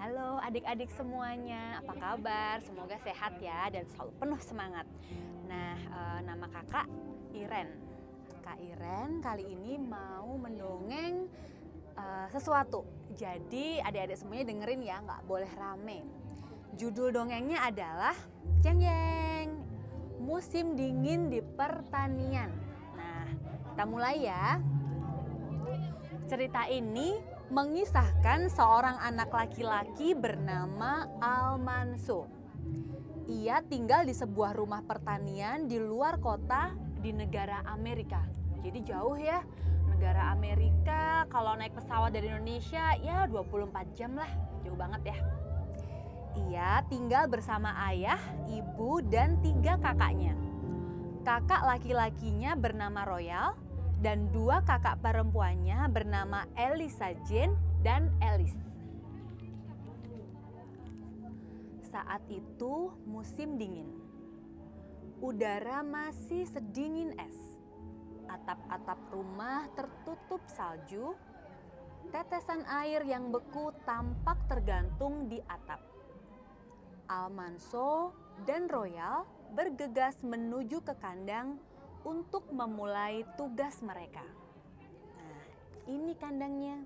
Halo adik-adik semuanya, apa kabar? Semoga sehat ya dan selalu penuh semangat. Nah, nama kakak Iren. Kak Iren kali ini mau mendongeng sesuatu. Jadi adik-adik semuanya dengerin ya, nggak boleh rame. Judul dongengnya adalah Jeng Jeng, Musim Dingin di Pertanian. Nah, kita mulai ya. Cerita ini mengisahkan seorang anak laki-laki bernama Almanso. Ia tinggal di sebuah rumah pertanian di luar kota di negara Amerika. Jadi jauh ya, negara Amerika kalau naik pesawat dari Indonesia ya 24 jam lah, jauh banget ya. Ia tinggal bersama ayah, ibu, dan 3 kakaknya. Kakak laki-lakinya bernama Royal, dan 2 kakak perempuannya bernama Elisa Jane dan Alice. Saat itu musim dingin. Udara masih sedingin es. Atap-atap rumah tertutup salju. Tetesan air yang beku tampak tergantung di atap. Almanso dan Royal bergegas menuju ke kandang untuk memulai tugas mereka. Nah, ini kandangnya.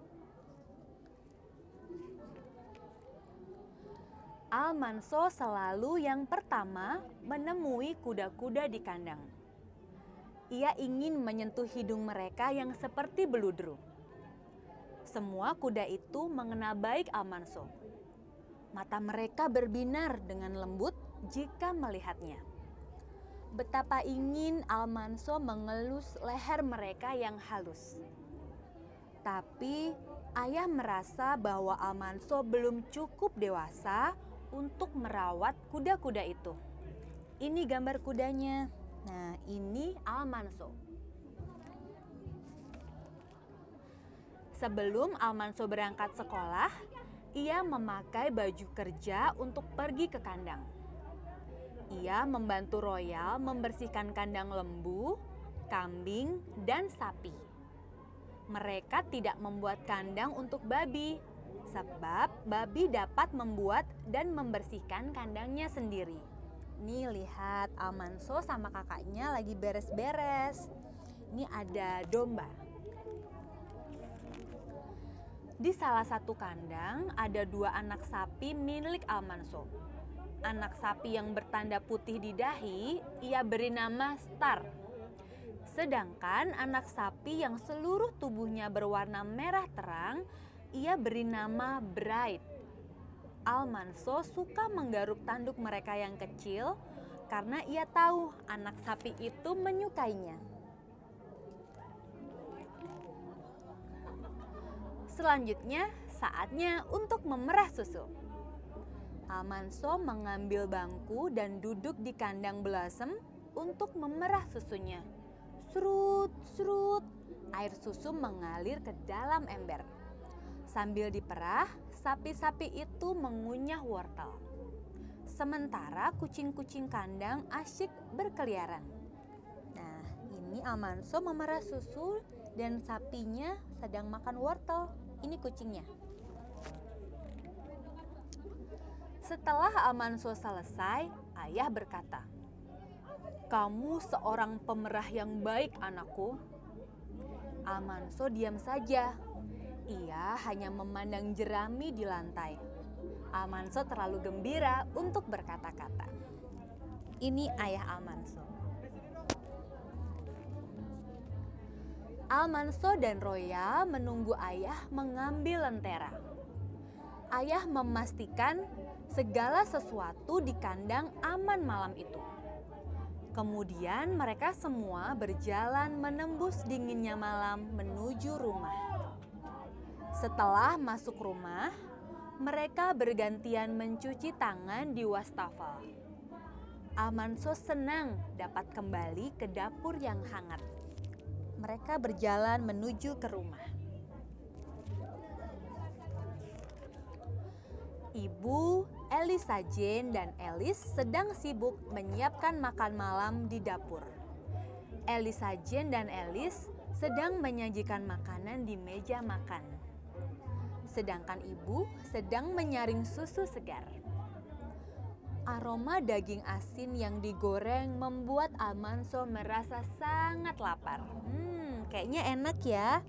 Almanso selalu yang pertama menemui kuda-kuda di kandang. Ia ingin menyentuh hidung mereka yang seperti beludru. Semua kuda itu mengenal baik Almanso. Mata mereka berbinar dengan lembut jika melihatnya. Betapa ingin Almanso mengelus leher mereka yang halus. Tapi ayah merasa bahwa Almanso belum cukup dewasa untuk merawat kuda-kuda itu. Ini gambar kudanya. Nah, ini Almanso. Sebelum Almanso berangkat sekolah, ia memakai baju kerja untuk pergi ke kandang. Ia membantu Royal membersihkan kandang lembu, kambing, dan sapi. Mereka tidak membuat kandang untuk babi, sebab babi dapat membuat dan membersihkan kandangnya sendiri. Nih lihat, Almanso sama kakaknya lagi beres-beres. Ini ada domba. Di salah satu kandang ada 2 anak sapi milik Almanso. Anak sapi yang bertanda putih di dahi, ia beri nama Star. Sedangkan anak sapi yang seluruh tubuhnya berwarna merah terang, ia beri nama Bright. Almanso suka menggaruk tanduk mereka yang kecil karena ia tahu anak sapi itu menyukainya. Selanjutnya, saatnya untuk memerah susu. Almanso mengambil bangku dan duduk di kandang belasem untuk memerah susunya. Serut, serut, air susu mengalir ke dalam ember. Sambil diperah, sapi-sapi itu mengunyah wortel. Sementara kucing-kucing kandang asyik berkeliaran. Nah, ini Almanso memerah susu dan sapinya sedang makan wortel. Ini kucingnya. Setelah Almanso selesai, ayah berkata, "Kamu seorang pemerah yang baik, anakku." Almanso diam saja. Ia hanya memandang jerami di lantai. Almanso terlalu gembira untuk berkata-kata. Ini ayah Almanso. Almanso dan Royal menunggu ayah mengambil lentera. Ayah memastikan segala sesuatu di kandang aman malam itu. Kemudian mereka semua berjalan menembus dinginnya malam menuju rumah. Setelah masuk rumah, mereka bergantian mencuci tangan di wastafel. Almanso senang dapat kembali ke dapur yang hangat. Mereka berjalan menuju ke rumah. Ibu, Elisa Jane, dan Alice sedang sibuk menyiapkan makan malam di dapur. Elisa Jane dan Alice sedang menyajikan makanan di meja makan. sedangkan ibu sedang menyaring susu segar. Aroma daging asin yang digoreng membuat Almanso merasa sangat lapar. Kayaknya enak ya.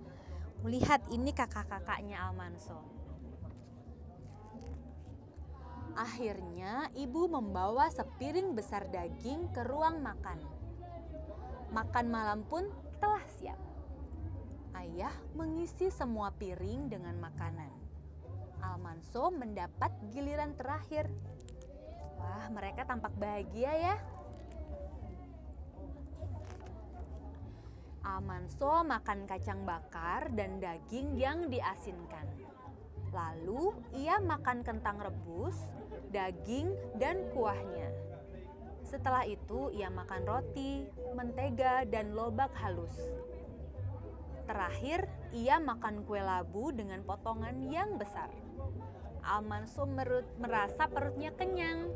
Lihat ini kakak-kakaknya Almanso. Akhirnya ibu membawa sepiring besar daging ke ruang makan. Makan malam pun telah siap. Ayah mengisi semua piring dengan makanan. Almanso mendapat giliran terakhir. Wah, mereka tampak bahagia ya. Almanso makan kacang bakar dan daging yang diasinkan. Lalu ia makan kentang rebus, daging, dan kuahnya. Setelah itu ia makan roti, mentega, dan lobak halus. Terakhir, ia makan kue labu dengan potongan yang besar. Almanso merasa perutnya kenyang.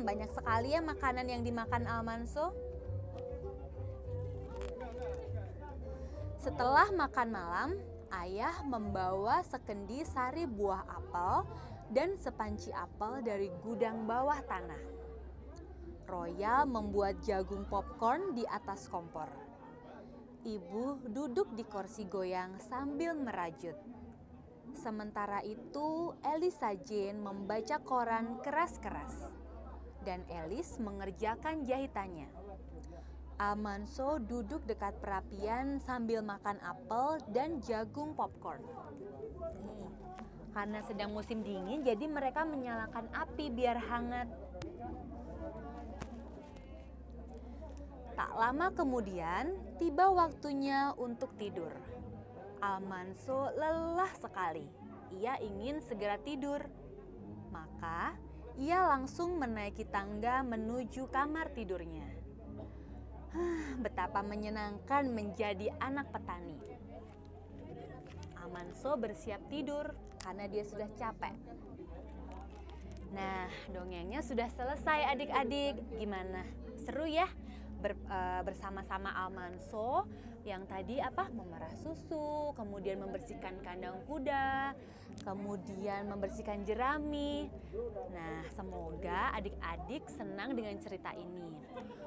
Banyak sekali ya makanan yang dimakan Almanso. Setelah makan malam, ayah membawa sekendi sari buah apel dan sepanci apel dari gudang bawah tanah. Royal membuat jagung popcorn di atas kompor. Ibu duduk di kursi goyang sambil merajut. Sementara itu, Elisa Jane membaca koran keras-keras. Dan Alice mengerjakan jahitannya. Almanso duduk dekat perapian sambil makan apel dan jagung popcorn. Karena sedang musim dingin, jadi mereka menyalakan api biar hangat. Tak lama kemudian, tiba waktunya untuk tidur. Almanso lelah sekali. Ia ingin segera tidur. Maka, ia langsung menaiki tangga menuju kamar tidurnya. Betapa menyenangkan menjadi anak petani. Almanso bersiap tidur karena dia sudah capek. Nah, dongengnya sudah selesai adik-adik. Gimana? Seru ya? Bersama-sama Almanso yang tadi memerah susu, kemudian membersihkan kandang kuda, kemudian membersihkan jerami. Nah, semoga adik-adik senang dengan cerita ini.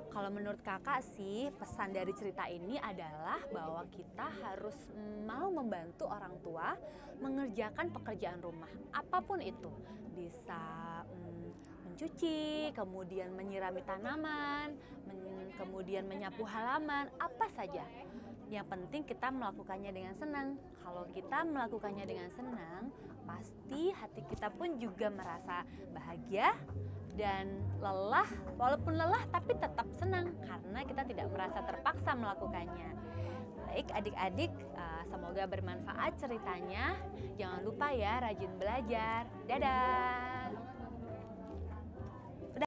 Kalau menurut kakak sih, pesan dari cerita ini adalah bahwa kita harus mau membantu orang tua mengerjakan pekerjaan rumah, apapun itu. Bisa mencuci, kemudian menyirami tanaman, kemudian menyapu halaman, apa saja. Yang penting kita melakukannya dengan senang. Kalau kita melakukannya dengan senang, pasti hati kita pun juga merasa bahagia dan lelah. Walaupun lelah tapi tetap senang karena kita tidak merasa terpaksa melakukannya. Baik adik-adik, semoga bermanfaat ceritanya. Jangan lupa ya rajin belajar. Dadah!